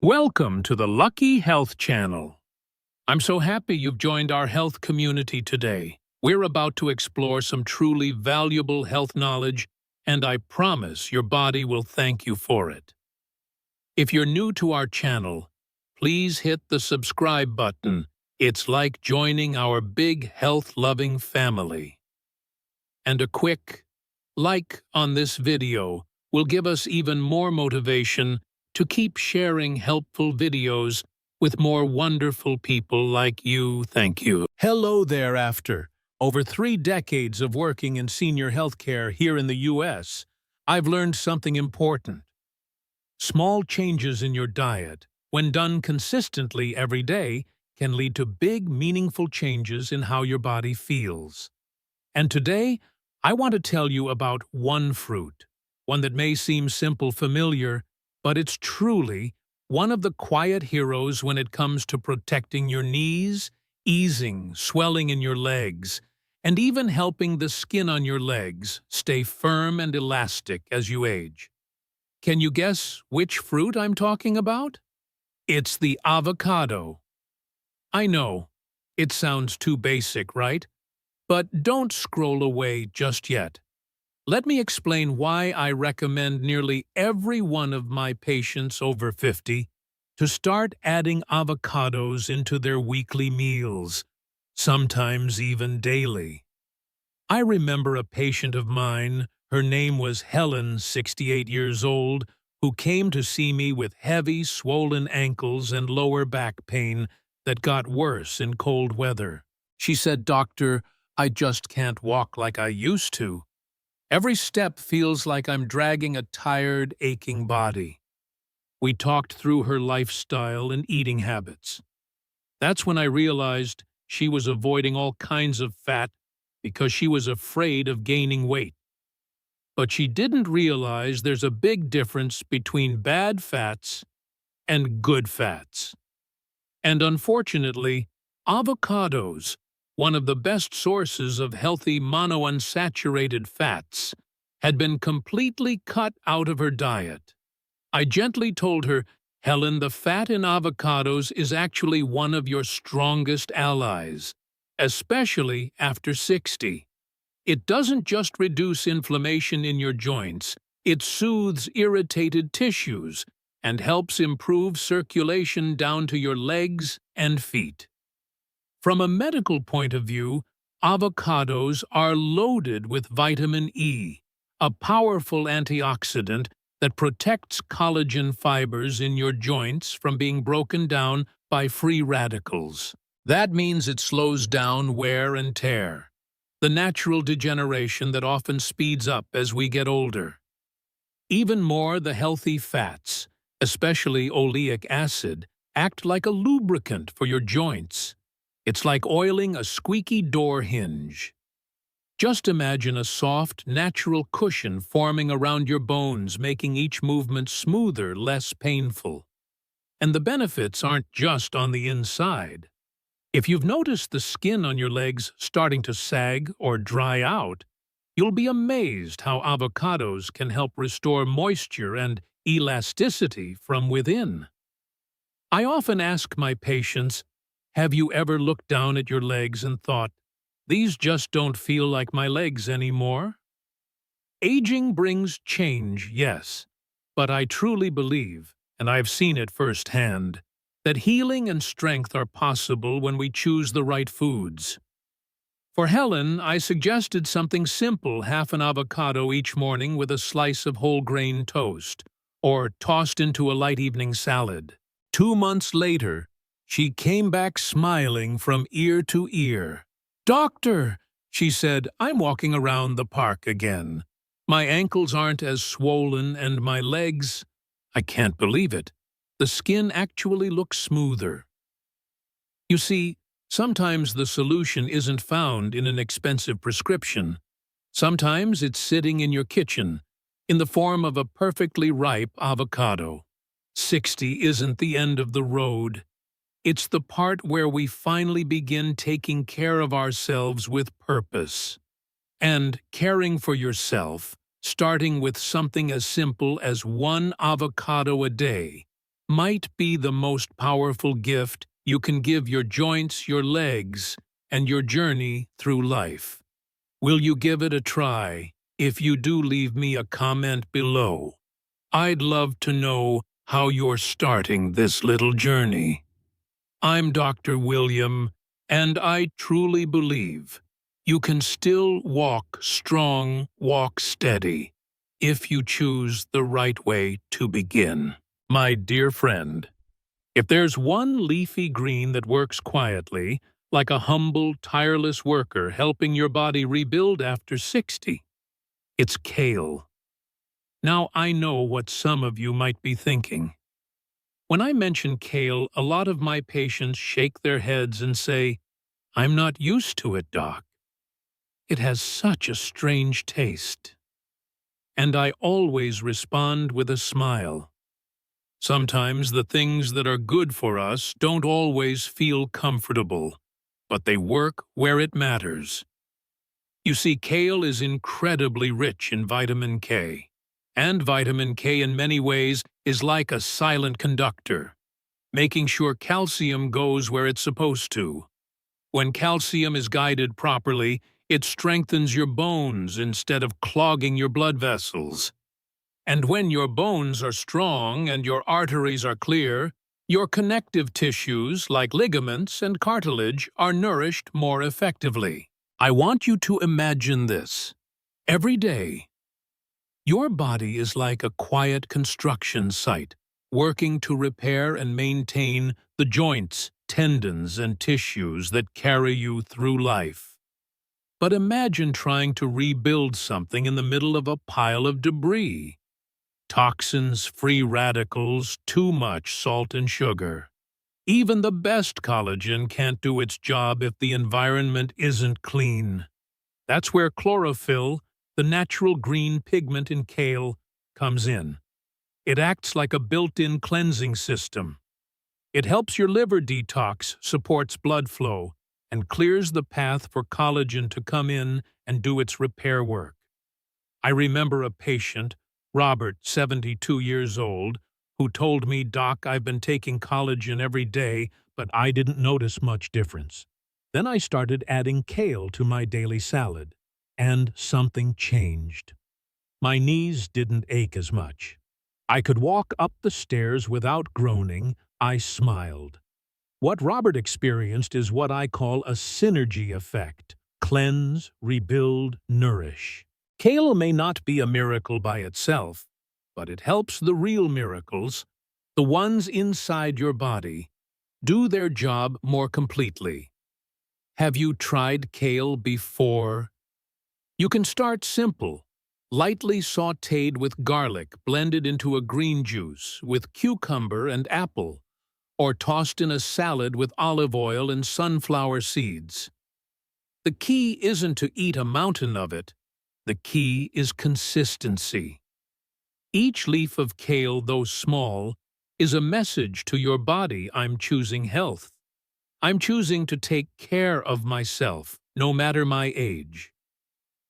Welcome to the Lucky Health Channel. I'm so happy you've joined our health community today. We're about to explore some truly valuable health knowledge, and I promise your body will thank you for it. If you're new to our channel, please hit the subscribe button. It's like joining our big health-loving family. And a quick like on this video will give us even more motivation to keep sharing helpful videos with more wonderful people like you. Thank you. Hello there. After over 3 decades of working in senior healthcare here in the U.S., I've learned something important. Small changes in your diet, when done consistently every day, can lead to big, meaningful changes in how your body feels. And today, I want to tell you about one fruit, one that may seem simple, familiar, but it's truly one of the quiet heroes when it comes to protecting your knees, easing swelling in your legs, and even helping the skin on your legs stay firm and elastic as you age. Can you guess which fruit I'm talking about? It's the avocado. I know, it sounds too basic, right? But don't scroll away just yet. Let me explain why I recommend nearly every one of my patients over 50 to start adding avocados into their weekly meals, sometimes even daily. I remember a patient of mine, her name was Helen, 68 years old, who came to see me with heavy, swollen ankles and lower back pain that got worse in cold weather. She said, "Doctor, I just can't walk like I used to. Every step feels like I'm dragging a tired, aching body." We talked through her lifestyle and eating habits. That's when I realized she was avoiding all kinds of fat because she was afraid of gaining weight. But she didn't realize there's a big difference between bad fats and good fats. And unfortunately, avocados, one of the best sources of healthy monounsaturated fats, had been completely cut out of her diet. I gently told her, "Helen, the fat in avocados is actually one of your strongest allies, especially after 60. It doesn't just reduce inflammation in your joints, it soothes irritated tissues and helps improve circulation down to your legs and feet." From a medical point of view, avocados are loaded with vitamin E, a powerful antioxidant that protects collagen fibers in your joints from being broken down by free radicals. That means it slows down wear and tear, the natural degeneration that often speeds up as we get older. Even more, the healthy fats, especially oleic acid, act like a lubricant for your joints. It's like oiling a squeaky door hinge. Just imagine a soft, natural cushion forming around your bones, making each movement smoother, less painful. And the benefits aren't just on the inside. If you've noticed the skin on your legs starting to sag or dry out, you'll be amazed how avocados can help restore moisture and elasticity from within. I often ask my patients, have you ever looked down at your legs and thought, "These just don't feel like my legs anymore"? Aging brings change, yes, but I truly believe, and I've seen it firsthand, that healing and strength are possible when we choose the right foods. For Helen, I suggested something simple: half an avocado each morning with a slice of whole grain toast, or tossed into a light evening salad. 2 months later, she came back smiling from ear to ear. "Doctor," she said, "I'm walking around the park again. My ankles aren't as swollen and my legs, I can't believe it. The skin actually looks smoother." You see, sometimes the solution isn't found in an expensive prescription. Sometimes it's sitting in your kitchen, in the form of a perfectly ripe avocado. 60 isn't the end of the road. It's the part where we finally begin taking care of ourselves with purpose. And caring for yourself, starting with something as simple as 1 avocado a day, might be the most powerful gift you can give your joints, your legs, and your journey through life. Will you give it a try? If you do, leave me a comment below. I'd love to know how you're starting this little journey. I'm Dr. William, and I truly believe you can still walk strong, walk steady, if you choose the right way to begin. My dear friend, if there's one leafy green that works quietly, like a humble, tireless worker helping your body rebuild after 60, it's kale. Now, I know what some of you might be thinking. When I mention kale, a lot of my patients shake their heads and say, "I'm not used to it, doc. It has such a strange taste." And I always respond with a smile. Sometimes the things that are good for us don't always feel comfortable, but they work where it matters. You see, kale is incredibly rich in vitamin K, and vitamin K in many ways is like a silent conductor, making sure calcium goes where it's supposed to. When calcium is guided properly, it strengthens your bones instead of clogging your blood vessels. And when your bones are strong and your arteries are clear, your connective tissues, like ligaments and cartilage, are nourished more effectively. I want you to imagine this. Every day, your body is like a quiet construction site, working to repair and maintain the joints, tendons, and tissues that carry you through life. But imagine trying to rebuild something in the middle of a pile of debris. Toxins, free radicals, too much salt and sugar. Even the best collagen can't do its job if the environment isn't clean. That's where chlorophyll, the natural green pigment in kale, comes in. It acts like a built-in cleansing system. It helps your liver detox, supports blood flow, and clears the path for collagen to come in and do its repair work. I remember a patient, Robert, 72 years old, who told me, "Doc, I've been taking collagen every day, but I didn't notice much difference. Then I started adding kale to my daily salad, and something changed. My knees didn't ache as much. I could walk up the stairs without groaning. I smiled." What Robert experienced is what I call a synergy effect. Cleanse, rebuild, nourish. Kale may not be a miracle by itself, but it helps the real miracles, the ones inside your body, do their job more completely. Have you tried kale before? You can start simple, lightly sautéed with garlic blended into a green juice with cucumber and apple, or tossed in a salad with olive oil and sunflower seeds. The key isn't to eat a mountain of it. The key is consistency. Each leaf of kale, though small, is a message to your body: I'm choosing health. I'm choosing to take care of myself, no matter my age.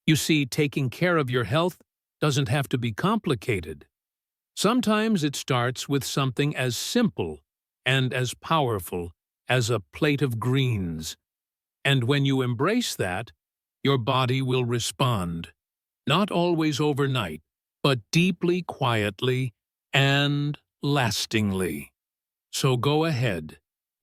You see, taking care of your health doesn't have to be complicated. Sometimes it starts with something as simple and as powerful as a plate of greens. And when you embrace that, your body will respond. Not always overnight, but deeply, quietly, and lastingly. So go ahead,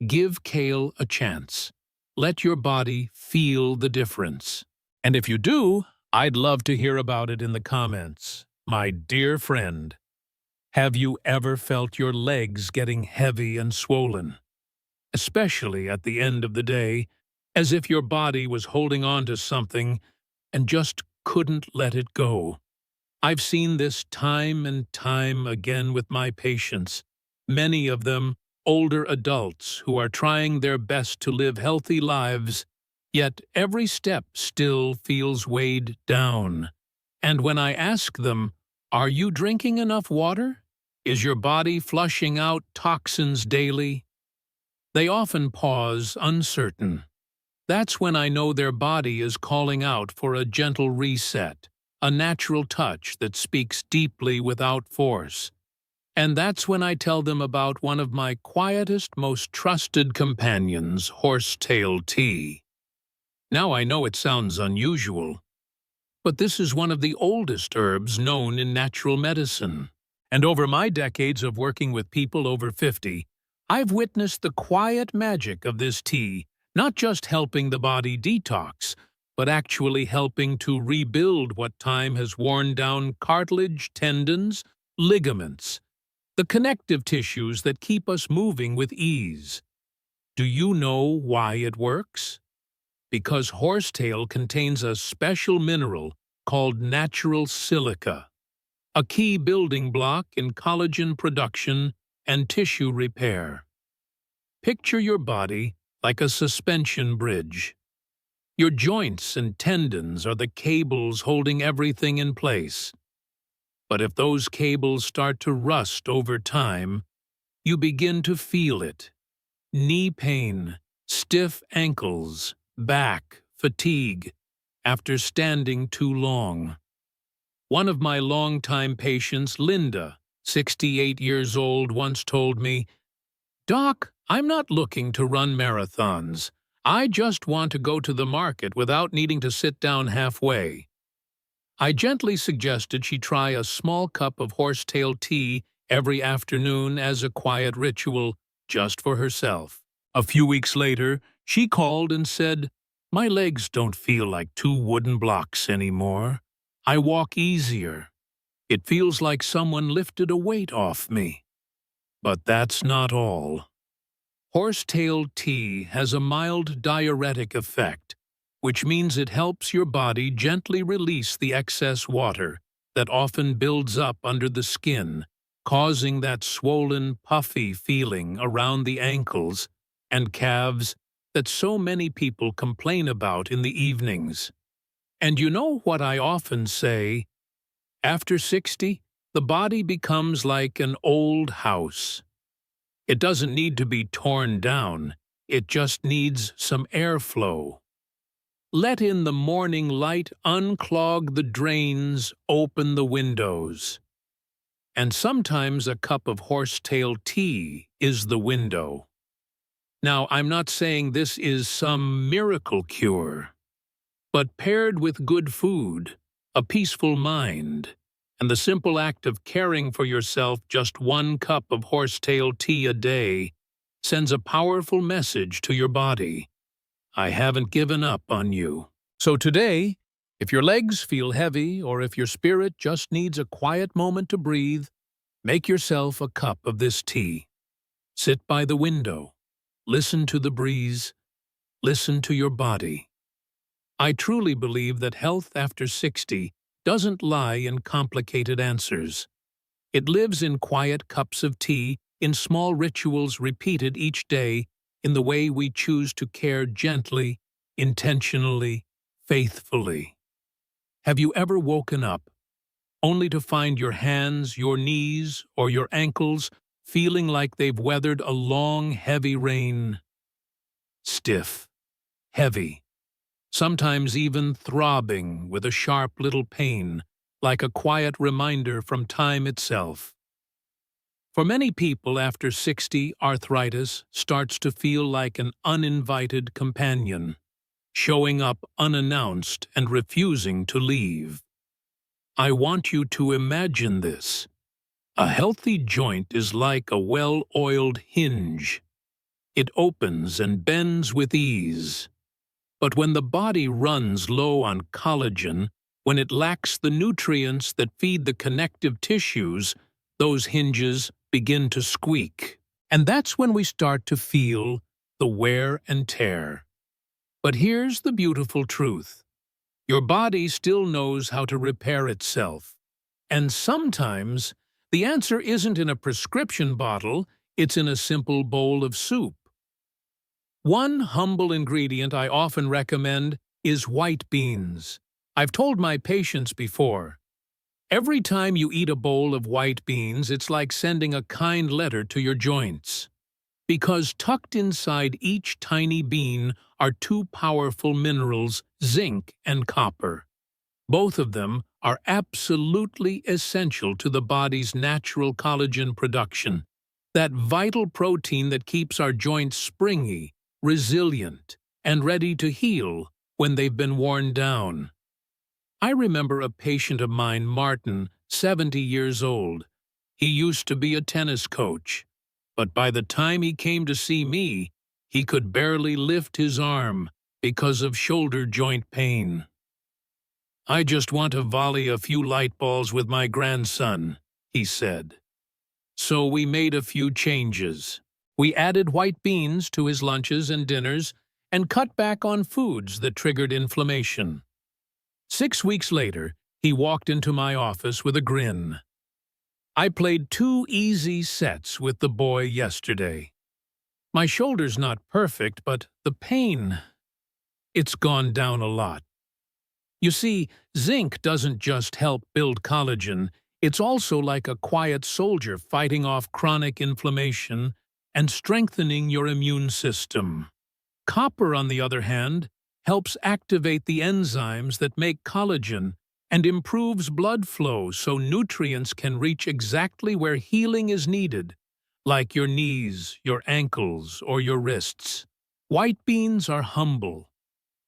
give kale a chance. Let your body feel the difference. And if you do, I'd love to hear about it in the comments. My dear friend, have you ever felt your legs getting heavy and swollen? Especially at the end of the day, as if your body was holding on to something and just couldn't let it go. I've seen this time and time again with my patients, many of them older adults who are trying their best to live healthy lives, yet every step still feels weighed down. And when I ask them, "Are you drinking enough water? Is your body flushing out toxins daily?" they often pause, uncertain. That's when I know their body is calling out for a gentle reset, a natural touch that speaks deeply without force. And that's when I tell them about one of my quietest, most trusted companions, horsetail tea. Now I know it sounds unusual, but this is one of the oldest herbs known in natural medicine. And over my decades of working with people over 50, I've witnessed the quiet magic of this tea, not just helping the body detox, but actually helping to rebuild what time has worn down cartilage, tendons, ligaments, the connective tissues that keep us moving with ease. Do you know why it works? Because horsetail contains a special mineral called natural silica, a key building block in collagen production and tissue repair. Picture your body like a suspension bridge. Your joints and tendons are the cables holding everything in place. But if those cables start to rust over time, you begin to feel it. Knee pain, stiff ankles, back, fatigue, after standing too long. One of my longtime patients, Linda, 68 years old, once told me, "Doc, I'm not looking to run marathons. I just want to go to the market without needing to sit down halfway." I gently suggested she try a small cup of horsetail tea every afternoon as a quiet ritual just for herself. A few weeks later, she called and said, "My legs don't feel like two wooden blocks anymore. I walk easier. It feels like someone lifted a weight off me." But that's not all. Horsetail tea has a mild diuretic effect, which means it helps your body gently release the excess water that often builds up under the skin, causing that swollen, puffy feeling around the ankles and calves that so many people complain about in the evenings. And you know what I often say? After 60, the body becomes like an old house. It doesn't need to be torn down, it just needs some airflow. Let in the morning light, unclog the drains, open the windows. And sometimes a cup of horsetail tea is the window. Now, I'm not saying this is some miracle cure, but paired with good food, a peaceful mind, and the simple act of caring for yourself, just one cup of horsetail tea a day sends a powerful message to your body. I haven't given up on you. So today, if your legs feel heavy or if your spirit just needs a quiet moment to breathe, make yourself a cup of this tea. Sit by the window. Listen to the breeze. Listen to your body. I truly believe that health after 60 doesn't lie in complicated answers. It lives in quiet cups of tea, in small rituals repeated each day, in the way we choose to care gently, intentionally, faithfully. Have you ever woken up only to find your hands, your knees, or your ankles feeling like they've weathered a long, heavy rain? Stiff, heavy, sometimes even throbbing with a sharp little pain, like a quiet reminder from time itself. For many people after 60, arthritis starts to feel like an uninvited companion, showing up unannounced and refusing to leave. I want you to imagine this. A healthy joint is like a well-oiled hinge. It opens and bends with ease. But when the body runs low on collagen, when it lacks the nutrients that feed the connective tissues, those hinges begin to squeak. And that's when we start to feel the wear and tear. But here's the beautiful truth. Your body still knows how to repair itself. And sometimes the answer isn't in a prescription bottle, it's in a simple bowl of soup. One humble ingredient I often recommend is white beans. I've told my patients before, every time you eat a bowl of white beans, it's like sending a kind letter to your joints. Because tucked inside each tiny bean are two powerful minerals, zinc and copper. Both of them are absolutely essential to the body's natural collagen production, that vital protein that keeps our joints springy, resilient, and ready to heal when they've been worn down. I remember a patient of mine, Martin, 70 years old. He used to be a tennis coach, but by the time he came to see me, he could barely lift his arm because of shoulder joint pain. "I just want to volley a few light balls with my grandson," he said. So we made a few changes. We added white beans to his lunches and dinners and cut back on foods that triggered inflammation. 6 weeks later, he walked into my office with a grin. "I played 2 easy sets with the boy yesterday. My shoulder's not perfect, but the pain, it's gone down a lot." You see, zinc doesn't just help build collagen, it's also like a quiet soldier fighting off chronic inflammation and strengthening your immune system. Copper, on the other hand, helps activate the enzymes that make collagen and improves blood flow so nutrients can reach exactly where healing is needed, like your knees, your ankles, or your wrists. White beans are humble.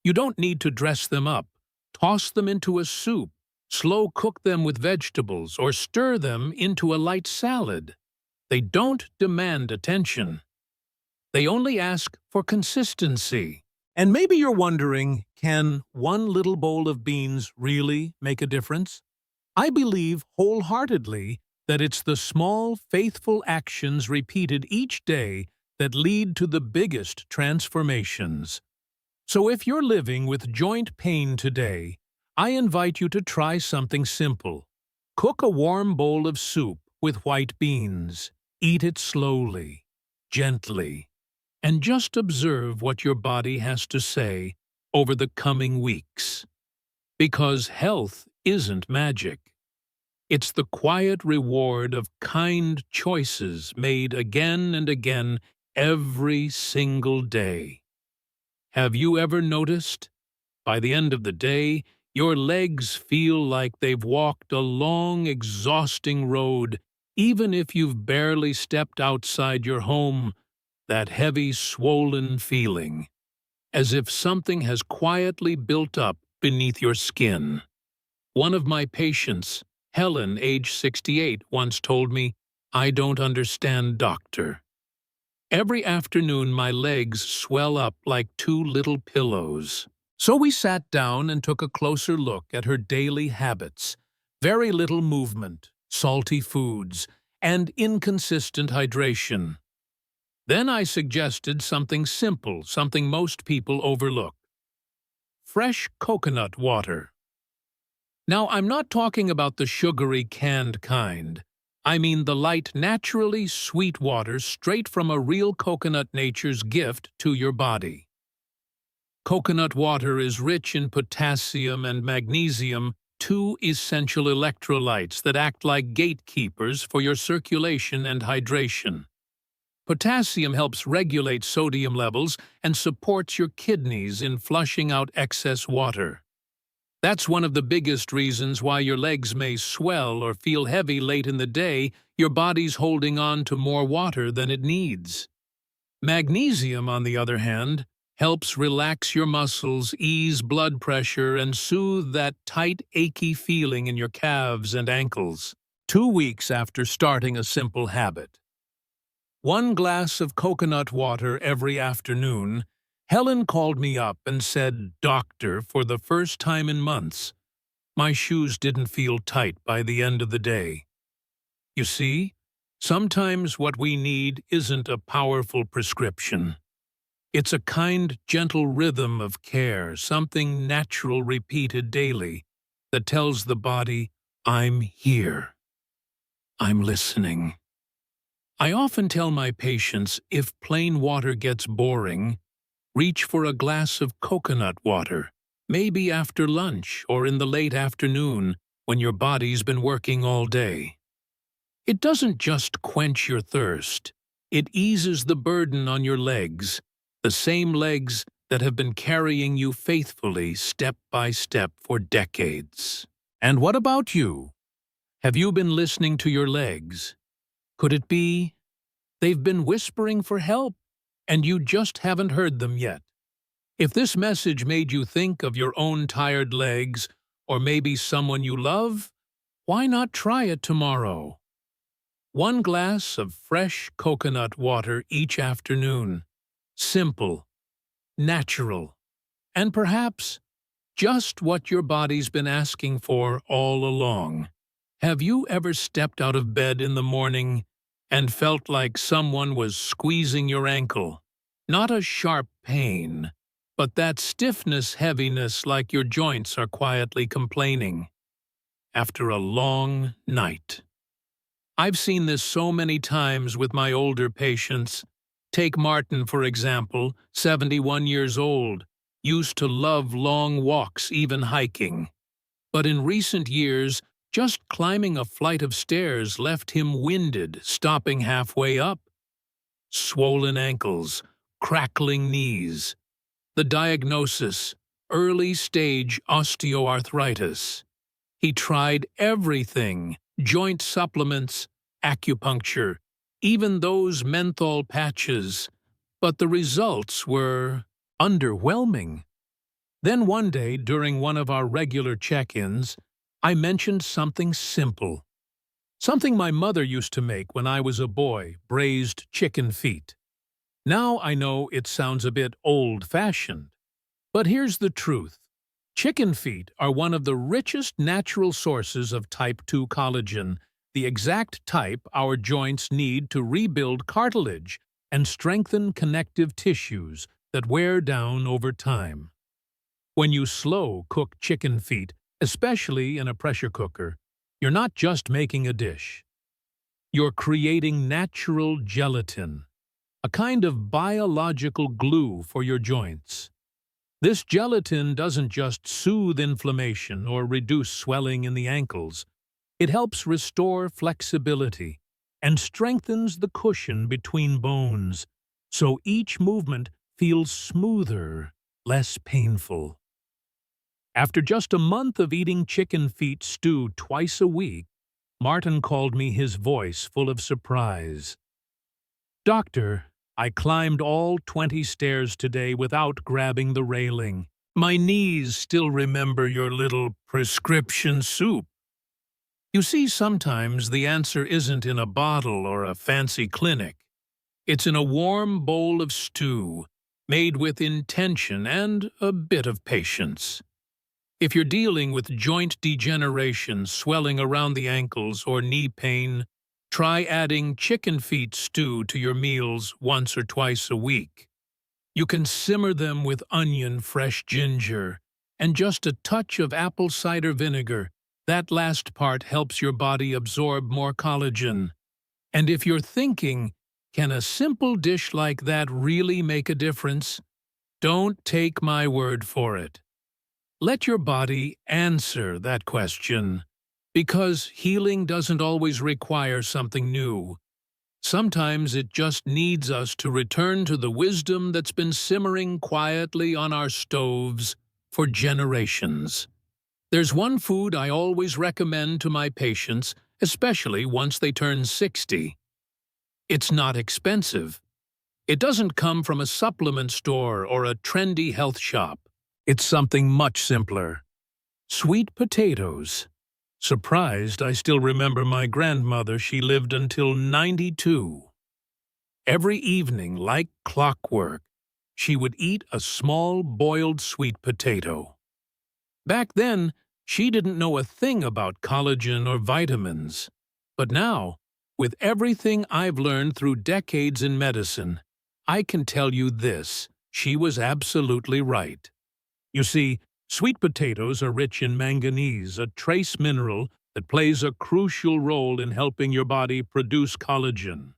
You don't need to dress them up. Toss them into a soup, slow cook them with vegetables, or stir them into a light salad. They don't demand attention. They only ask for consistency. And maybe you're wondering, can one little bowl of beans really make a difference? I believe wholeheartedly that it's the small, faithful actions repeated each day that lead to the biggest transformations. So if you're living with joint pain today, I invite you to try something simple. Cook a warm bowl of soup with white beans. Eat it slowly, gently, and just observe what your body has to say over the coming weeks. Because health isn't magic. It's the quiet reward of kind choices made again and again every single day. Have you ever noticed? By the end of the day, your legs feel like they've walked a long, exhausting road, even if you've barely stepped outside your home, that heavy, swollen feeling, as if something has quietly built up beneath your skin. One of my patients, Helen, age 68, once told me, "I don't understand, doctor. Every afternoon my legs swell up like 2 little pillows." So we sat down and took a closer look at her daily habits. Very little movement, salty foods, and inconsistent hydration. Then I suggested something simple, something most people overlook. Fresh coconut water. Now, I'm not talking about the sugary canned kind. I mean the light, naturally sweet water straight from a real coconut, nature's gift to your body. Coconut water is rich in potassium and magnesium, 2 essential electrolytes that act like gatekeepers for your circulation and hydration. Potassium helps regulate sodium levels and supports your kidneys in flushing out excess water. That's one of the biggest reasons why your legs may swell or feel heavy late in the day. Your body's holding on to more water than it needs. Magnesium, on the other hand, helps relax your muscles, ease blood pressure, and soothe that tight, achy feeling in your calves and ankles. 2 weeks after starting a simple habit. 1 glass of coconut water every afternoon. Helen called me up and said, "Doctor, for the first time in months, my shoes didn't feel tight by the end of the day." You see, sometimes what we need isn't a powerful prescription. It's a kind, gentle rhythm of care, something natural repeated daily, that tells the body, "I'm here. I'm listening." I often tell my patients, if plain water gets boring, reach for a glass of coconut water, maybe after lunch or in the late afternoon when your body's been working all day. It doesn't just quench your thirst, it eases the burden on your legs, the same legs that have been carrying you faithfully step by step for decades. And what about you? Have you been listening to your legs? Could it be they've been whispering for help, and you just haven't heard them yet? If this message made you think of your own tired legs, or maybe someone you love, why not try it tomorrow? 1 glass of fresh coconut water each afternoon. Simple, natural, and perhaps just what your body's been asking for all along. Have you ever stepped out of bed in the morning and felt like someone was squeezing your ankle? Not a sharp pain, but that stiffness, heaviness like your joints are quietly complaining after a long night. I've seen this so many times with my older patients. Take Martin, for example, 71 years old, used to love long walks, even hiking. But in recent years, just climbing a flight of stairs left him winded, stopping halfway up. Swollen ankles, crackling knees. The diagnosis, early-stage osteoarthritis. He tried everything, joint supplements, acupuncture, even those menthol patches, but the results were underwhelming. Then one day, during one of our regular check-ins, I mentioned something simple. Something my mother used to make when I was a boy, braised chicken feet. Now I know it sounds a bit old-fashioned, but here's the truth. Chicken feet are one of the richest natural sources of type 2 collagen, the exact type our joints need to rebuild cartilage and strengthen connective tissues that wear down over time. When you slow cook chicken feet, especially in a pressure cooker, you're not just making a dish. You're creating natural gelatin, a kind of biological glue for your joints. This gelatin doesn't just soothe inflammation or reduce swelling in the ankles. It helps restore flexibility and strengthens the cushion between bones, so each movement feels smoother, less painful. After just a month of eating chicken feet stew twice a week, Martin called me, his voice full of surprise. "Doctor, I climbed all 20 stairs today without grabbing the railing. My knees still remember your little prescription soup." You see, sometimes the answer isn't in a bottle or a fancy clinic. It's in a warm bowl of stew, made with intention and a bit of patience. If you're dealing with joint degeneration, swelling around the ankles, or knee pain, try adding chicken feet stew to your meals once or twice a week. You can simmer them with onion, fresh ginger, and just a touch of apple cider vinegar. That last part helps your body absorb more collagen. And if you're thinking, can a simple dish like that really make a difference? Don't take my word for it. Let your body answer that question. Because healing doesn't always require something new. Sometimes it just needs us to return to the wisdom that's been simmering quietly on our stoves for generations. There's one food I always recommend to my patients, especially once they turn 60. It's not expensive. It doesn't come from a supplement store or a trendy health shop. It's something much simpler. Sweet potatoes. Surprised, I still remember my grandmother. She lived until 92. Every evening, like clockwork, she would eat a small boiled sweet potato. Back then, she didn't know a thing about collagen or vitamins. But now, with everything I've learned through decades in medicine, I can tell you this: she was absolutely right. You see, sweet potatoes are rich in manganese, a trace mineral that plays a crucial role in helping your body produce collagen.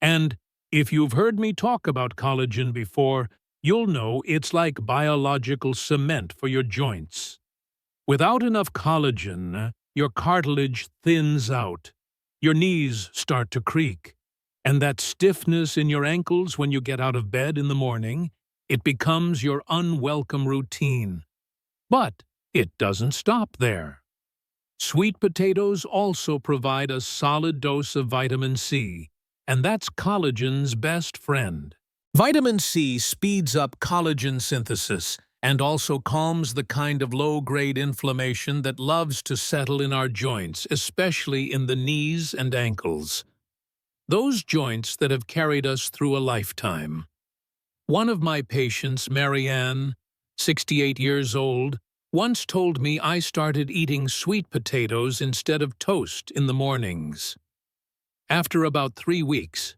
And if you've heard me talk about collagen before, you'll know it's like biological cement for your joints. Without enough collagen, your cartilage thins out, your knees start to creak, and that stiffness in your ankles when you get out of bed in the morning, it becomes your unwelcome routine. But it doesn't stop there. Sweet potatoes also provide a solid dose of vitamin C, and that's collagen's best friend. Vitamin C speeds up collagen synthesis and also calms the kind of low-grade inflammation that loves to settle in our joints, especially in the knees and ankles. Those joints that have carried us through a lifetime. One of my patients, Marianne, 68 years old, once told me I started eating sweet potatoes instead of toast in the mornings. After about 3 weeks,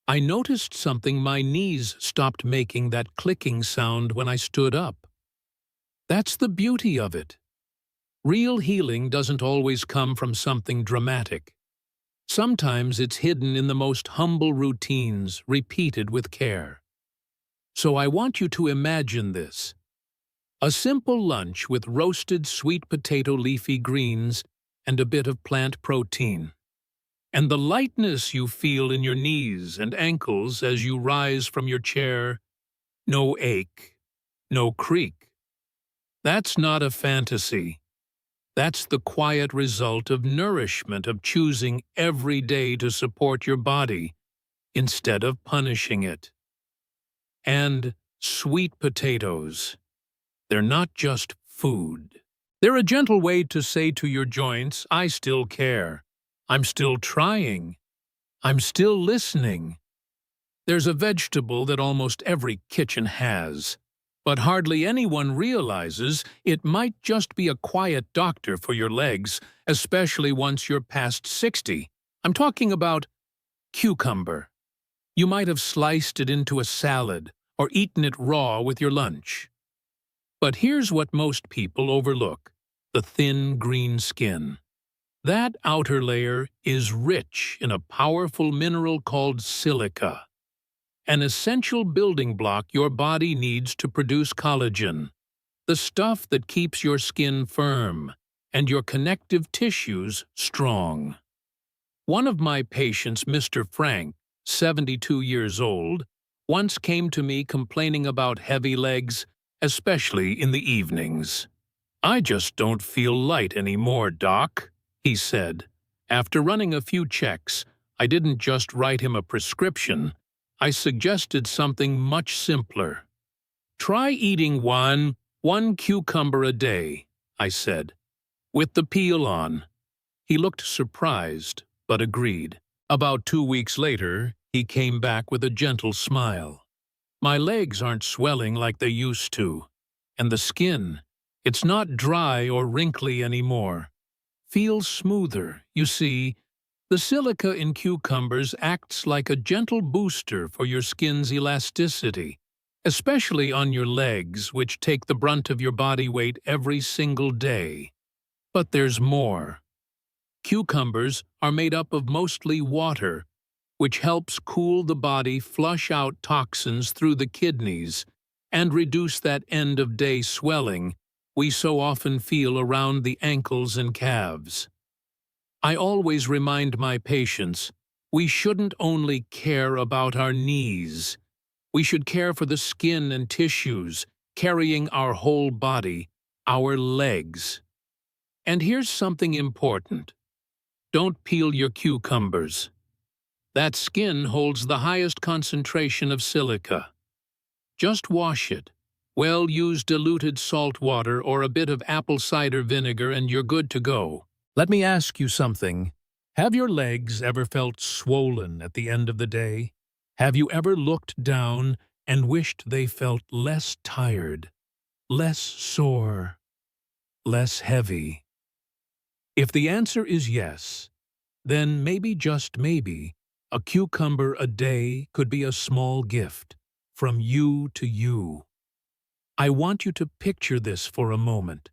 I noticed something. My knees stopped making that clicking sound when I stood up. That's the beauty of it. Real healing doesn't always come from something dramatic. Sometimes it's hidden in the most humble routines, repeated with care. So I want you to imagine this. A simple lunch with roasted sweet potato leafy greens and a bit of plant protein. And the lightness you feel in your knees and ankles as you rise from your chair. No ache, no creak. That's not a fantasy. That's the quiet result of nourishment, of choosing every day to support your body instead of punishing it. And sweet potatoes. They're not just food. They're a gentle way to say to your joints, I still care. I'm still trying. I'm still listening. There's a vegetable that almost every kitchen has, but hardly anyone realizes it might just be a quiet doctor for your legs, especially once you're past 60. I'm talking about cucumber. You might have sliced it into a salad or eaten it raw with your lunch. But here's what most people overlook: the thin green skin. That outer layer is rich in a powerful mineral called silica, an essential building block your body needs to produce collagen, the stuff that keeps your skin firm and your connective tissues strong. One of my patients, Mr. Frank, 72 years old, once came to me complaining about heavy legs, especially in the evenings. I just don't feel light anymore, Doc, he said. After running a few checks, I didn't just write him a prescription. I suggested something much simpler. Try eating one cucumber a day, I said, with the peel on. He looked surprised, but agreed. About 2 weeks later, he came back with a gentle smile. My legs aren't swelling like they used to, and the skin, it's not dry or wrinkly anymore. Feels smoother. You see, the silica in cucumbers acts like a gentle booster for your skin's elasticity, especially on your legs, which take the brunt of your body weight every single day. But there's more. Cucumbers are made up of mostly water, which helps cool the body, flush out toxins through the kidneys, and reduce that end-of-day swelling we so often feel around the ankles and calves. I always remind my patients, we shouldn't only care about our knees. We should care for the skin and tissues, carrying our whole body, our legs. And here's something important. Don't peel your cucumbers. That skin holds the highest concentration of silica. Just wash it. Well, use diluted salt water or a bit of apple cider vinegar and you're good to go. Let me ask you something. Have your legs ever felt swollen at the end of the day? Have you ever looked down and wished they felt less tired, less sore, less heavy? If the answer is yes, then maybe, just maybe, a cucumber a day could be a small gift from you to you. I want you to picture this for a moment.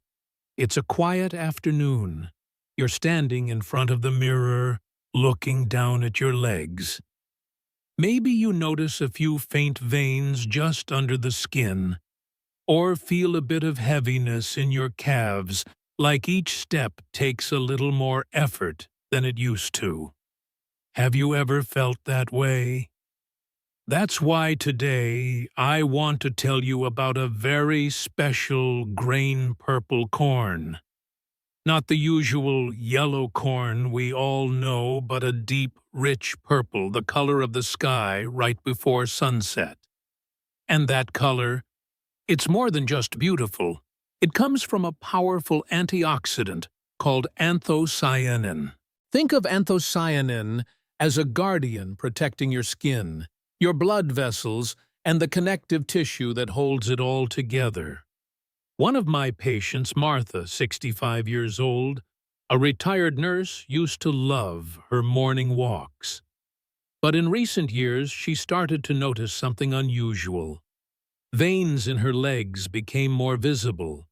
It's a quiet afternoon. You're standing in front of the mirror, looking down at your legs. Maybe you notice a few faint veins just under the skin, or feel a bit of heaviness in your calves, like each step takes a little more effort than it used to. Have you ever felt that way? That's why today I want to tell you about a very special grain purple corn. Not the usual yellow corn we all know, but a deep, rich purple, the color of the sky right before sunset. And that color, it's more than just beautiful. It comes from a powerful antioxidant called anthocyanin. Think of anthocyanin as a guardian protecting your skin, your blood vessels, and the connective tissue that holds it all together. One of my patients, Martha, 65 years old, a retired nurse, used to love her morning walks. But in recent years, she started to notice something unusual. Veins in her legs became more visible.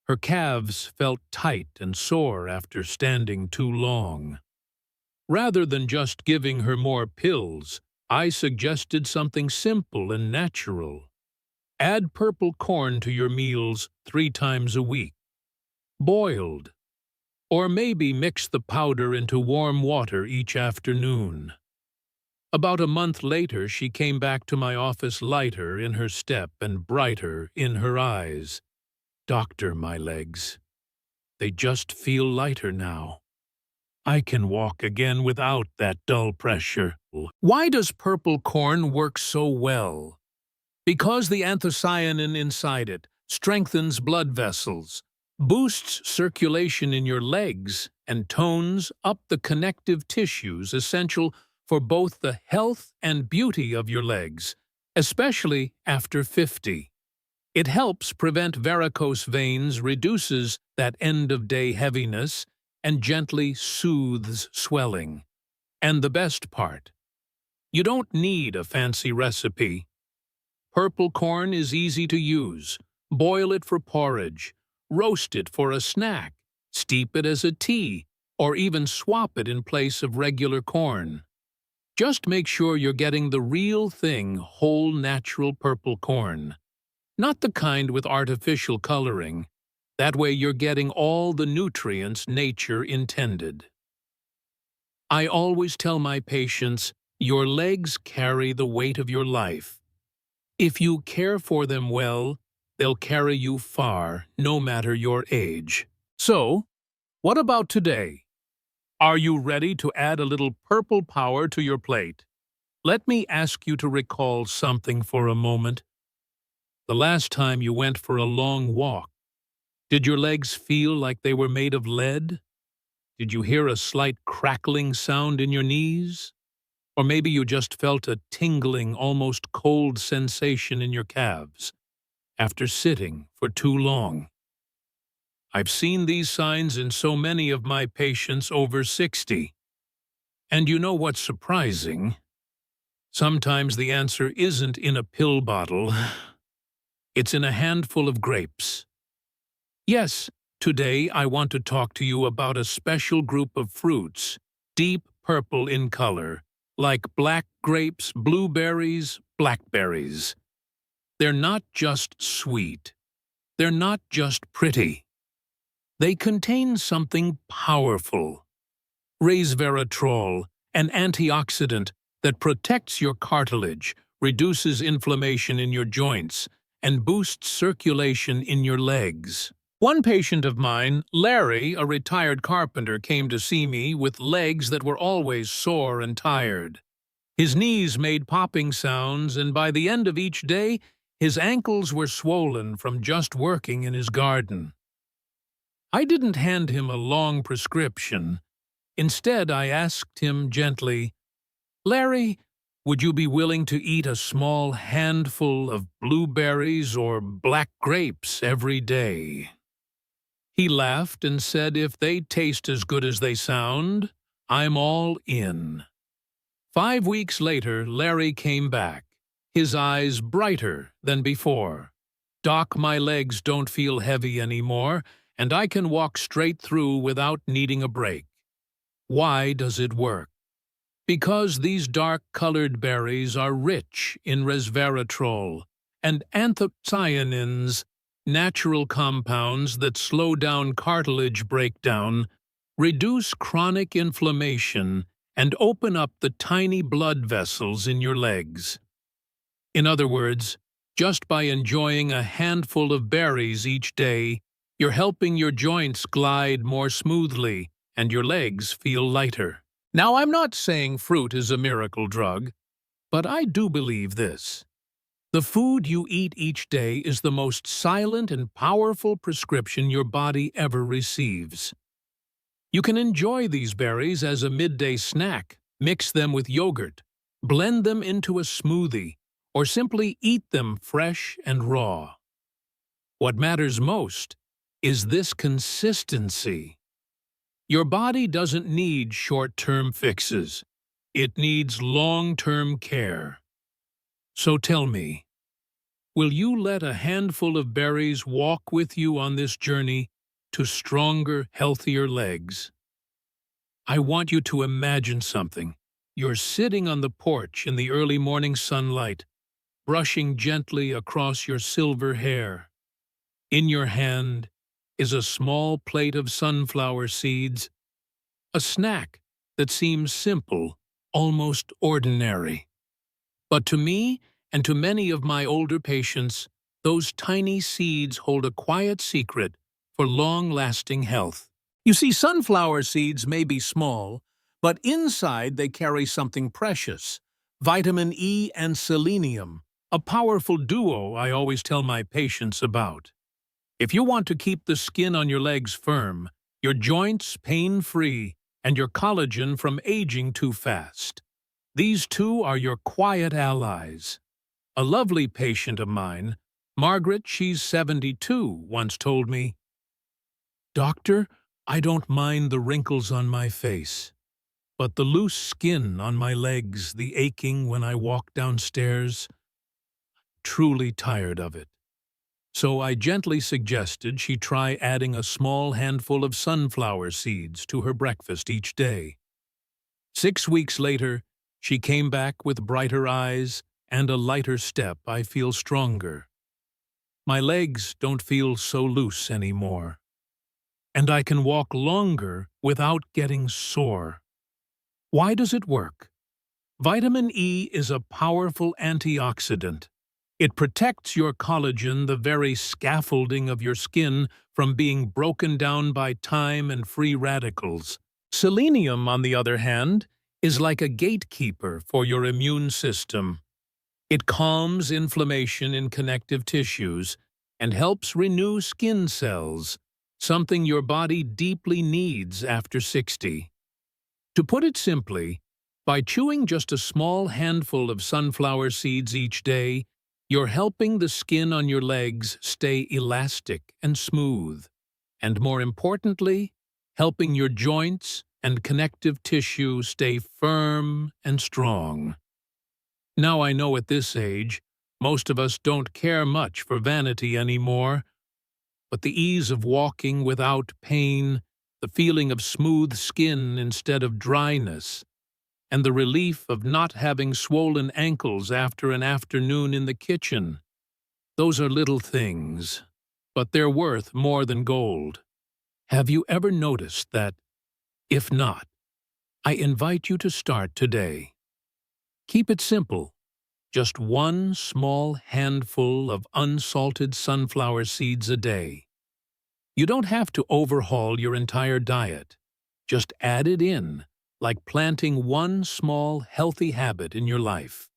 Her calves felt tight and sore after standing too long. Rather than just giving her more pills, I suggested something simple and natural. Add purple corn to your meals 3 times a week. Boiled. Or maybe mix the powder into warm water each afternoon. About a month later, she came back to my office lighter in her step and brighter in her eyes. "Doctor, my legs. They just feel lighter now. I can walk again without that dull pressure." Why does purple corn work so well? Because the anthocyanin inside it strengthens blood vessels, boosts circulation in your legs, and tones up the connective tissues essential for both the health and beauty of your legs, especially after 50. It helps prevent varicose veins, reduces that end-of-day heaviness, and gently soothes swelling. And the best part, you don't need a fancy recipe. Purple corn is easy to use. Boil it for porridge, roast it for a snack, steep it as a tea, or even swap it in place of regular corn. Just make sure you're getting the real thing, whole natural purple corn. Not the kind with artificial coloring. That way you're getting all the nutrients nature intended. I always tell my patients, your legs carry the weight of your life. If you care for them well, they'll carry you far, no matter your age. So, what about today? Are you ready to add a little purple power to your plate? Let me ask you to recall something for a moment. The last time you went for a long walk, did your legs feel like they were made of lead? Did you hear a slight crackling sound in your knees? Or maybe you just felt a tingling, almost cold sensation in your calves after sitting for too long. I've seen these signs in so many of my patients over 60. And you know what's surprising? Sometimes the answer isn't in a pill bottle. It's in a handful of grapes. Yes, today I want to talk to you about a special group of fruits, deep purple in color, like black grapes, blueberries, blackberries. They're not just sweet. They're not just pretty. They contain something powerful. Resveratrol, an antioxidant that protects your cartilage, reduces inflammation in your joints, and boosts circulation in your legs. One patient of mine, Larry, a retired carpenter, came to see me with legs that were always sore and tired. His knees made popping sounds, and by the end of each day, his ankles were swollen from just working in his garden. I didn't hand him a long prescription. Instead, I asked him gently, "Larry, would you be willing to eat a small handful of blueberries or black grapes every day?" He laughed and said, "If they taste as good as they sound, I'm all in." 5 weeks later, Larry came back, his eyes brighter than before. "Doc, my legs don't feel heavy anymore, and I can walk straight through without needing a break." Why does it work? Because these dark-colored berries are rich in resveratrol and anthocyanins, natural compounds that slow down cartilage breakdown, reduce chronic inflammation, and open up the tiny blood vessels in your legs. In other words, just by enjoying a handful of berries each day, You're helping your joints glide more smoothly and your legs feel lighter. Now, I'm not saying fruit is a miracle drug, but I do believe this. The food you eat each day is the most silent and powerful prescription your body ever receives. You can enjoy these berries as a midday snack, mix them with yogurt, blend them into a smoothie, or simply eat them fresh and raw. What matters most is this consistency. Your body doesn't need short-term fixes. It needs long-term care. So tell me, will you let a handful of berries walk with you on this journey to stronger, healthier legs? I want you to imagine something. You're sitting on the porch in the early morning sunlight, brushing gently across your silver hair. In your hand is a small plate of sunflower seeds, a snack that seems simple, almost ordinary. But to me, and to many of my older patients, those tiny seeds hold a quiet secret for long-lasting health. You see, sunflower seeds may be small, but inside they carry something precious: vitamin E and selenium, a powerful duo I always tell my patients about. If you want to keep the skin on your legs firm, your joints pain-free, and your collagen from aging too fast, these two are your quiet allies. A lovely patient of mine, Margaret, she's 72, once told me, "Doctor, I don't mind the wrinkles on my face, but the loose skin on my legs, the aching when I walk downstairs, truly tired of it." So I gently suggested she try adding a small handful of sunflower seeds to her breakfast each day. 6 weeks later, she came back with brighter eyes and a lighter step. I feel stronger. My legs don't feel so loose anymore. And I can walk longer without getting sore. Why does it work? Vitamin E is a powerful antioxidant. It protects your collagen, the very scaffolding of your skin, from being broken down by time and free radicals. Selenium, on the other hand, is like a gatekeeper for your immune system. It calms inflammation in connective tissues and helps renew skin cells, something your body deeply needs after 60. To put it simply, by chewing just a small handful of sunflower seeds each day, you're helping the skin on your legs stay elastic and smooth, and more importantly, helping your joints and connective tissue stay firm and strong. Now I know at this age, most of us don't care much for vanity anymore, but the ease of walking without pain, the feeling of smooth skin instead of dryness, and the relief of not having swollen ankles after an afternoon in the kitchen. Those are little things, but they're worth more than gold. Have you ever noticed that? If not, I invite you to start today. Keep it simple. Just one small handful of unsalted sunflower seeds a day. You don't have to overhaul your entire diet. Just add it in, like planting one small, healthy habit in your life.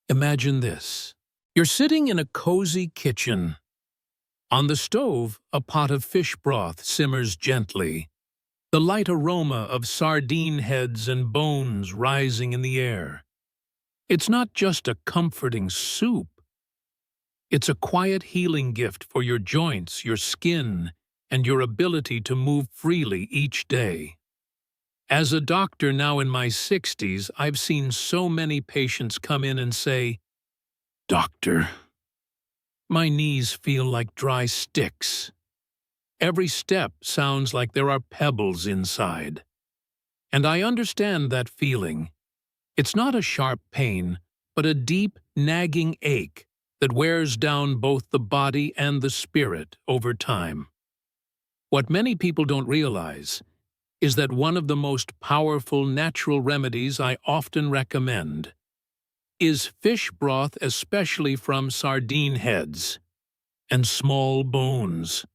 Imagine this. You're sitting in a cozy kitchen. On the stove, a pot of fish broth simmers gently, the light aroma of sardine heads and bones rising in the air. It's not just a comforting soup. It's a quiet healing gift for your joints, your skin, and your ability to move freely each day. As a doctor now in my 60s, I've seen so many patients come in and say, "Doctor, my knees feel like dry sticks. Every step sounds like there are pebbles inside." And I understand that feeling. It's not a sharp pain, but a deep, nagging ache that wears down both the body and the spirit over time. What many people don't realize is that one of the most powerful natural remedies I often recommend is fish broth, especially from sardine heads and small bones.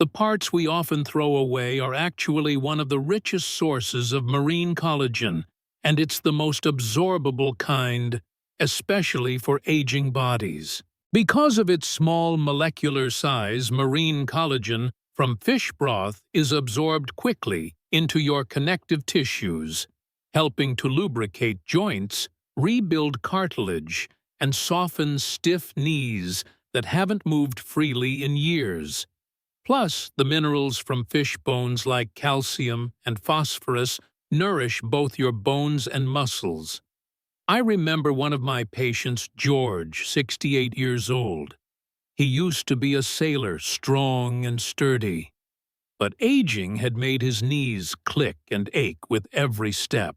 The parts we often throw away are actually one of the richest sources of marine collagen, and it's the most absorbable kind, especially for aging bodies. Because of its small molecular size, marine collagen from fish broth is absorbed quickly into your connective tissues, helping to lubricate joints, rebuild cartilage, and soften stiff knees that haven't moved freely in years. Plus, the minerals from fish bones like calcium and phosphorus nourish both your bones and muscles. I remember one of my patients, George, 68 years old. He used to be a sailor, strong and sturdy. But aging had made his knees click and ache with every step.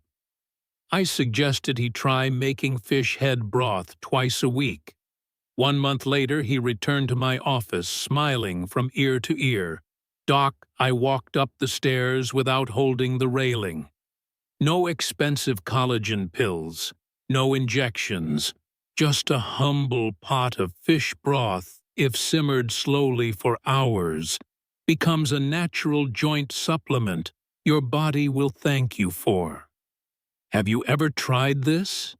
I suggested he try making fish head broth twice a week. 1 month later, he returned to my office, smiling from ear to ear. "Doc, I walked up the stairs without holding the railing. No expensive collagen pills, no injections, just a humble pot of fish broth, if simmered slowly for hours, becomes a natural joint supplement your body will thank you for." Have you ever tried this?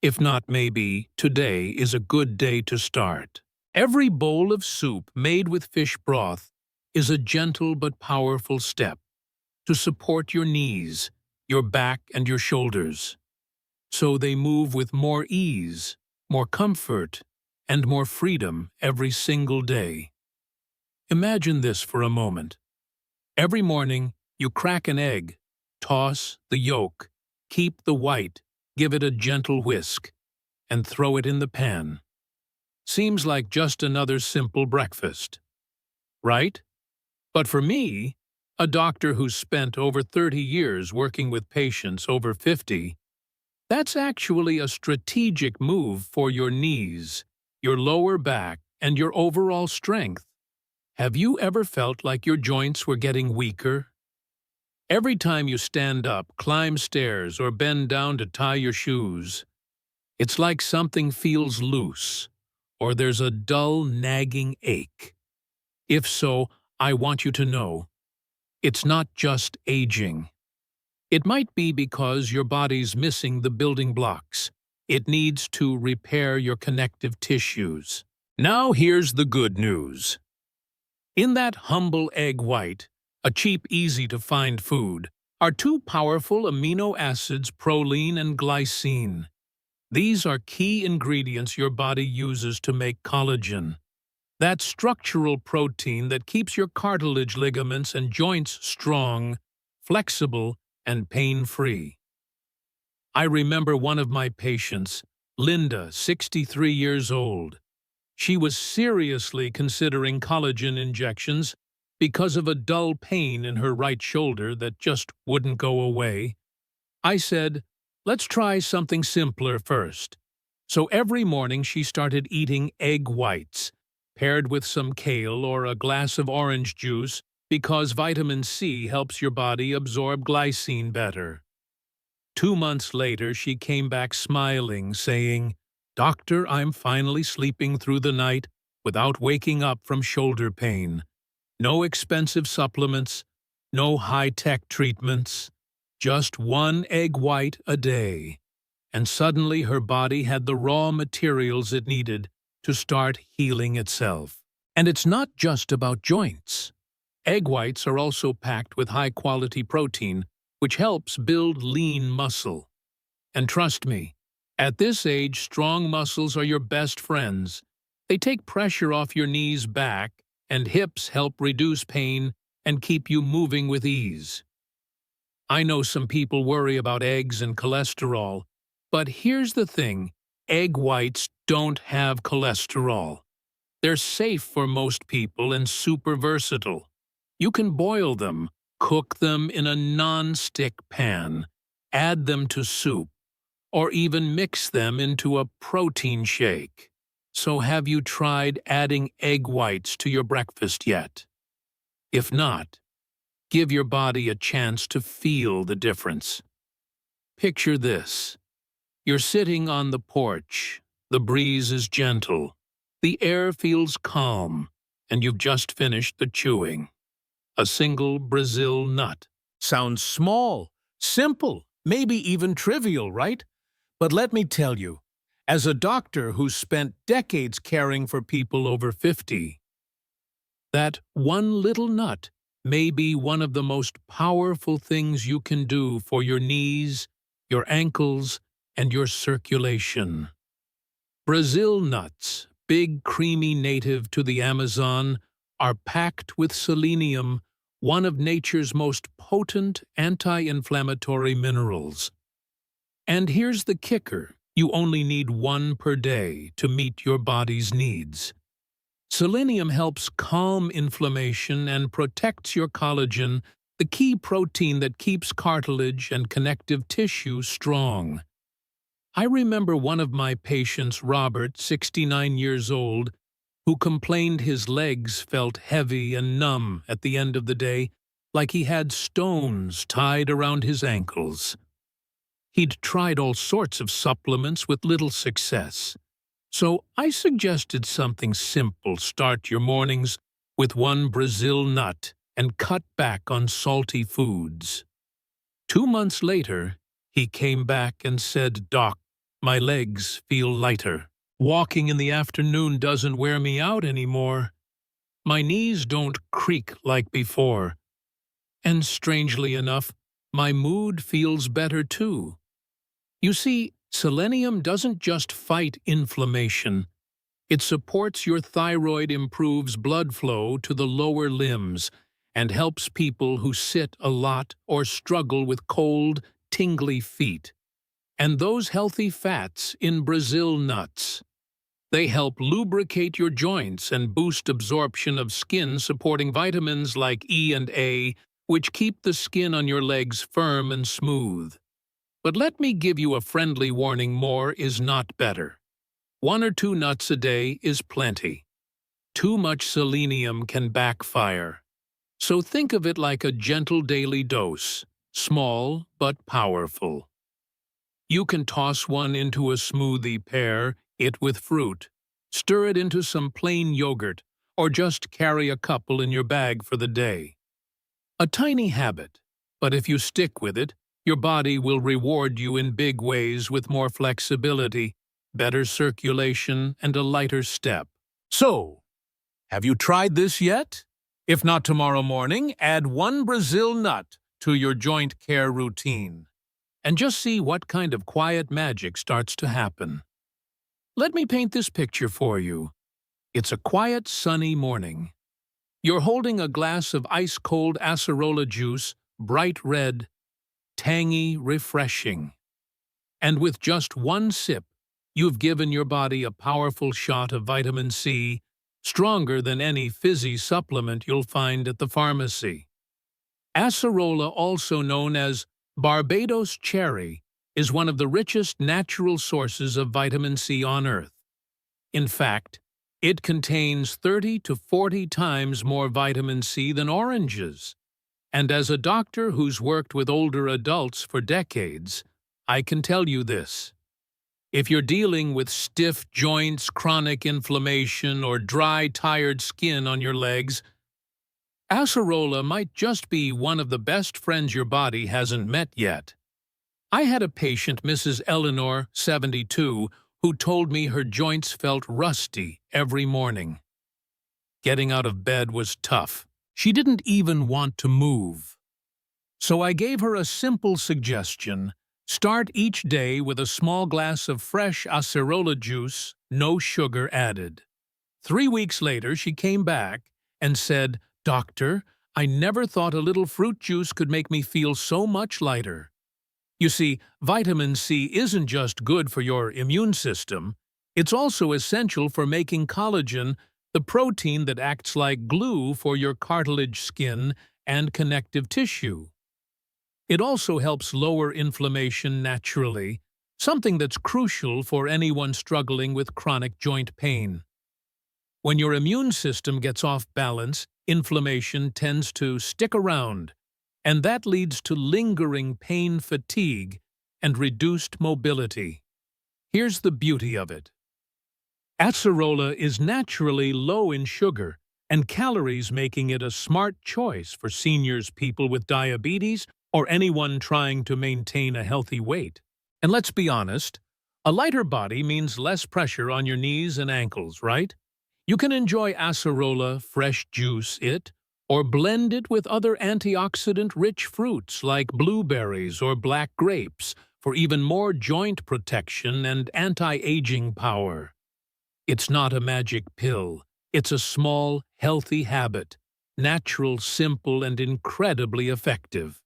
If not, maybe today is a good day to start. Every bowl of soup made with fish broth is a gentle but powerful step to support your knees, your back, and your shoulders, so they move with more ease, more comfort, and more freedom every single day. Imagine this for a moment. Every morning, you crack an egg, toss the yolk, keep the white, give it a gentle whisk, and throw it in the pan. Seems like just another simple breakfast, right? But for me, a doctor who's spent over 30 years working with patients over 50, that's actually a strategic move for your knees, your lower back, and your overall strength. Have you ever felt like your joints were getting weaker? Every time you stand up, climb stairs, or bend down to tie your shoes, it's like something feels loose, or there's a dull, nagging ache. If so, I want you to know, it's not just aging. It might be because your body's missing the building blocks. It needs to repair your connective tissues. Now here's the good news. In that humble egg white, a cheap, easy-to-find food, are two powerful amino acids, proline and glycine. These are key ingredients your body uses to make collagen. That structural protein that keeps your cartilage, ligaments, and joints strong, flexible, and pain-free. I remember one of my patients, Linda, 63 years old. She was seriously considering collagen injections because of a dull pain in her right shoulder that just wouldn't go away. I said, let's try something simpler first. So every morning she started eating egg whites, paired with some kale or a glass of orange juice, because vitamin C helps your body absorb glycine better. 2 months later, she came back smiling, saying, "Doctor, I'm finally sleeping through the night without waking up from shoulder pain. No expensive supplements, no high-tech treatments, just one egg white a day." And suddenly her body had the raw materials it needed to start healing itself. And it's not just about joints. Egg whites are also packed with high-quality protein, which helps build lean muscle. And trust me, at this age, strong muscles are your best friends. They take pressure off your knees, back, and hips, help reduce pain and keep you moving with ease. I know some people worry about eggs and cholesterol, but here's the thing: egg whites don't have cholesterol. They're safe for most people and super versatile. You can boil them, cook them in a non-stick pan, add them to soup, or even mix them into a protein shake. So have you tried adding egg whites to your breakfast yet? If not, give your body a chance to feel the difference. Picture this. You're sitting on the porch, the breeze is gentle, the air feels calm, and you've just finished the chewing. a single Brazil nut. Sounds small, simple, maybe even trivial, right? But let me tell you, as a doctor who's spent decades caring for people over 50, That one little nut may be one of the most powerful things you can do for your knees, your ankles, and your circulation. Brazil nuts, big creamy native to the Amazon, are packed with selenium, one of nature's most potent anti-inflammatory minerals. And here's the kicker, you only need one per day to meet your body's needs. Selenium helps calm inflammation and protects your collagen, the key protein that keeps cartilage and connective tissue strong. I remember one of my patients, Robert, 69 years old, who complained his legs felt heavy and numb at the end of the day, like he had stones tied around his ankles. He'd tried all sorts of supplements with little success. So I suggested something simple. Start your mornings with one Brazil nut and cut back on salty foods. 2 months later, he came back and said, "Doc, my legs feel lighter. Walking in the afternoon doesn't wear me out anymore. My knees don't creak like before. And strangely enough, my mood feels better too." You see, selenium doesn't just fight inflammation. It supports your thyroid, improves blood flow to the lower limbs, and helps people who sit a lot or struggle with cold, tingly feet. And those healthy fats in Brazil nuts. They help lubricate your joints and boost absorption of skin-supporting vitamins like E and A, which keep the skin on your legs firm and smooth. But let me give you a friendly warning, more is not better. 1 or 2 nuts a day is plenty. Too much selenium can backfire. So think of it like a gentle daily dose, small but powerful. You can toss one into a smoothie, pair it with fruit, stir it into some plain yogurt, or just carry a couple in your bag for the day. A tiny habit, but if you stick with it, your body will reward you in big ways with more flexibility, better circulation, and a lighter step. So, have you tried this yet? If not tomorrow morning, add one Brazil nut to your joint care routine. And just see what kind of quiet magic starts to happen. Let me paint this picture for you. It's a quiet, sunny morning. You're holding a glass of ice-cold acerola juice, bright red, tangy, refreshing. And with just one sip, you've given your body a powerful shot of vitamin C, stronger than any fizzy supplement you'll find at the pharmacy. Acerola, also known as Barbados cherry, is one of the richest natural sources of vitamin C on Earth. In fact, it contains 30 to 40 times more vitamin C than oranges. And as a doctor who's worked with older adults for decades, I can tell you this. If you're dealing with stiff joints, chronic inflammation, or dry, tired skin on your legs, acerola might just be one of the best friends your body hasn't met yet. I had a patient, Mrs. Eleanor, 72, who told me her joints felt rusty every morning. Getting out of bed was tough. She didn't even want to move. So I gave her a simple suggestion. Start each day with a small glass of fresh acerola juice, no sugar added. 3 weeks later, she came back and said, "Doctor, I never thought a little fruit juice could make me feel so much lighter." You see, vitamin C isn't just good for your immune system, it's also essential for making collagen, the protein that acts like glue for your cartilage, skin, and connective tissue. It also helps lower inflammation naturally, something that's crucial for anyone struggling with chronic joint pain. When your immune system gets off balance, inflammation tends to stick around, and that leads to lingering pain, fatigue, and reduced mobility. Here's the beauty of it. Acerola is naturally low in sugar, and calories, making it a smart choice for seniors, people with diabetes, or anyone trying to maintain a healthy weight. And let's be honest, a lighter body means less pressure on your knees and ankles, right? You can enjoy acerola, fresh juice it, or blend it with other antioxidant-rich fruits like blueberries or black grapes for even more joint protection and anti-aging power. It's not a magic pill. It's a small, healthy habit, natural, simple, and incredibly effective.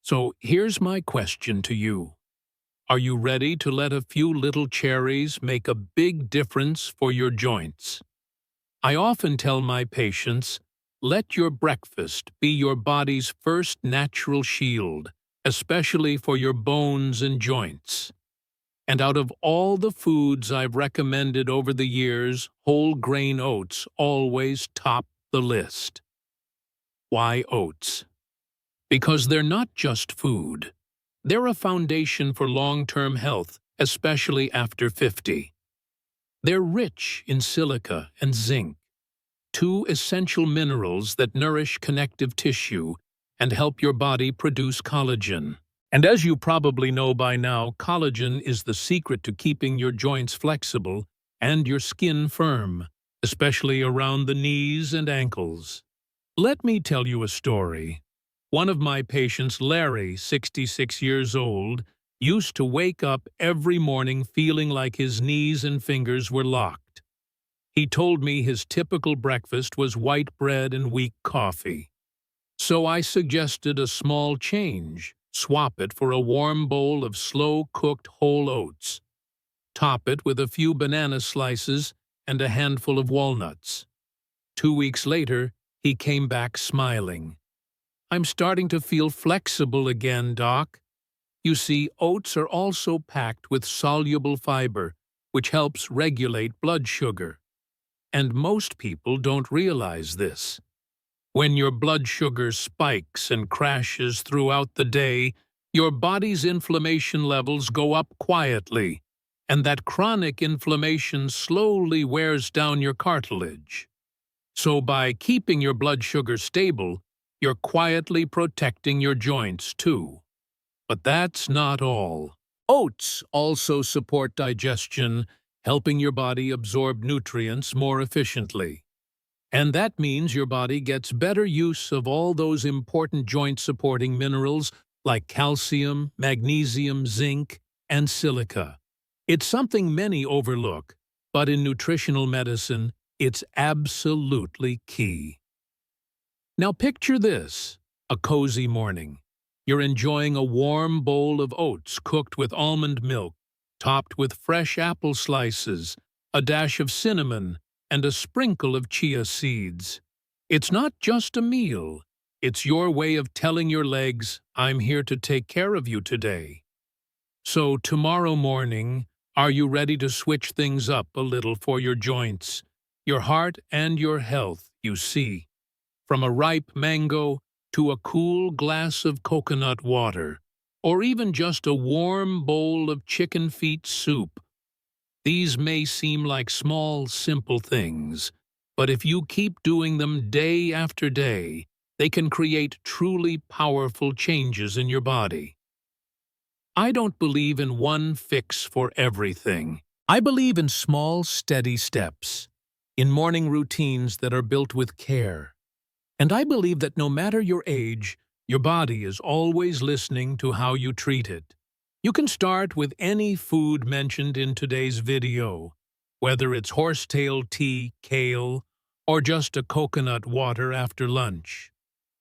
So here's my question to you. Are you ready to let a few little cherries make a big difference for your joints? I often tell my patients, let your breakfast be your body's first natural shield, especially for your bones and joints. And out of all the foods I've recommended over the years, whole grain oats always top the list. Why oats? Because they're not just food. They're a foundation for long-term health, especially after 50. They're rich in silica and zinc, two essential minerals that nourish connective tissue and help your body produce collagen. And as you probably know by now, collagen is the secret to keeping your joints flexible and your skin firm, especially around the knees and ankles. Let me tell you a story. One of my patients, Larry, 66 years old, used to wake up every morning feeling like his knees and fingers were locked. He told me his typical breakfast was white bread and weak coffee. So I suggested a small change. Swap it for a warm bowl of slow-cooked whole oats. Top it with a few banana slices and a handful of walnuts. 2 weeks later, he came back smiling. "I'm starting to feel flexible again, Doc." You see, oats are also packed with soluble fiber, which helps regulate blood sugar. And most people don't realize this. When your blood sugar spikes and crashes throughout the day, your body's inflammation levels go up quietly, and that chronic inflammation slowly wears down your cartilage. So by keeping your blood sugar stable, you're quietly protecting your joints too. But that's not all. Oats also support digestion, helping your body absorb nutrients more efficiently. And that means your body gets better use of all those important joint-supporting minerals like calcium, magnesium, zinc, and silica. It's something many overlook, but in nutritional medicine, it's absolutely key. Now picture this, a cozy morning. You're enjoying a warm bowl of oats cooked with almond milk, topped with fresh apple slices, a dash of cinnamon, and a sprinkle of chia seeds. It's not just a meal. It's your way of telling your legs, I'm here to take care of you today. So tomorrow morning, are you ready to switch things up a little for your joints, your heart, and your health, you see? From a ripe mango to a cool glass of coconut water, or even just a warm bowl of chicken feet soup. These may seem like small, simple things, but if you keep doing them day after day, they can create truly powerful changes in your body. I don't believe in one fix for everything. I believe in small, steady steps, in morning routines that are built with care. And I believe that no matter your age, your body is always listening to how you treat it. You can start with any food mentioned in today's video, whether it's horsetail tea, kale, or just a coconut water after lunch.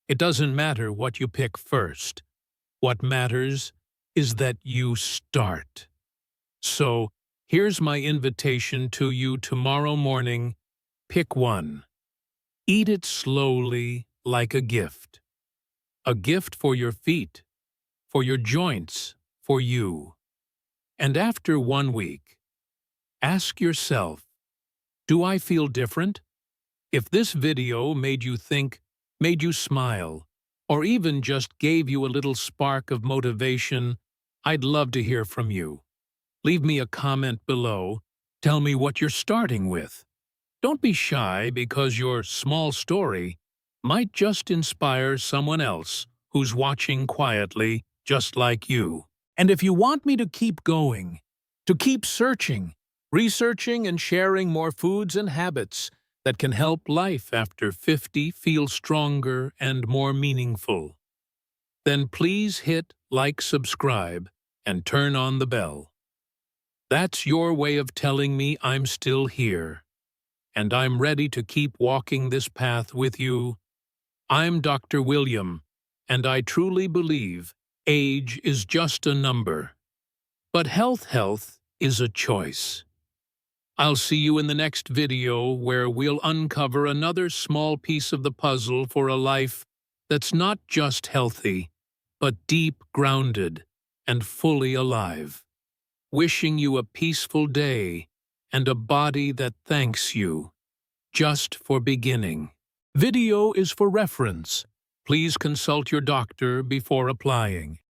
It doesn't matter what you pick first. What matters is that you start. So, here's my invitation to you tomorrow morning. Pick one. Eat it slowly like a gift. A gift for your feet, for your joints, for you. And after 1 week, ask yourself, do I feel different? If this video made you think, made you smile, or even just gave you a little spark of motivation, I'd love to hear from you. Leave me a comment below. Tell me what you're starting with. Don't be shy because your small story might just inspire someone else who's watching quietly just like you. And if you want me to keep going, to keep searching, researching and sharing more foods and habits that can help life after 50 feel stronger and more meaningful, then please hit like, subscribe, and turn on the bell. That's your way of telling me I'm still here, and I'm ready to keep walking this path with you. I'm Dr. William, and I truly believe age is just a number, but health is a choice. I'll see you in the next video where we'll uncover another small piece of the puzzle for a life that's not just healthy, but deep grounded and fully alive. Wishing you a peaceful day and a body that thanks you just for beginning. Video is for reference. Please consult your doctor before applying.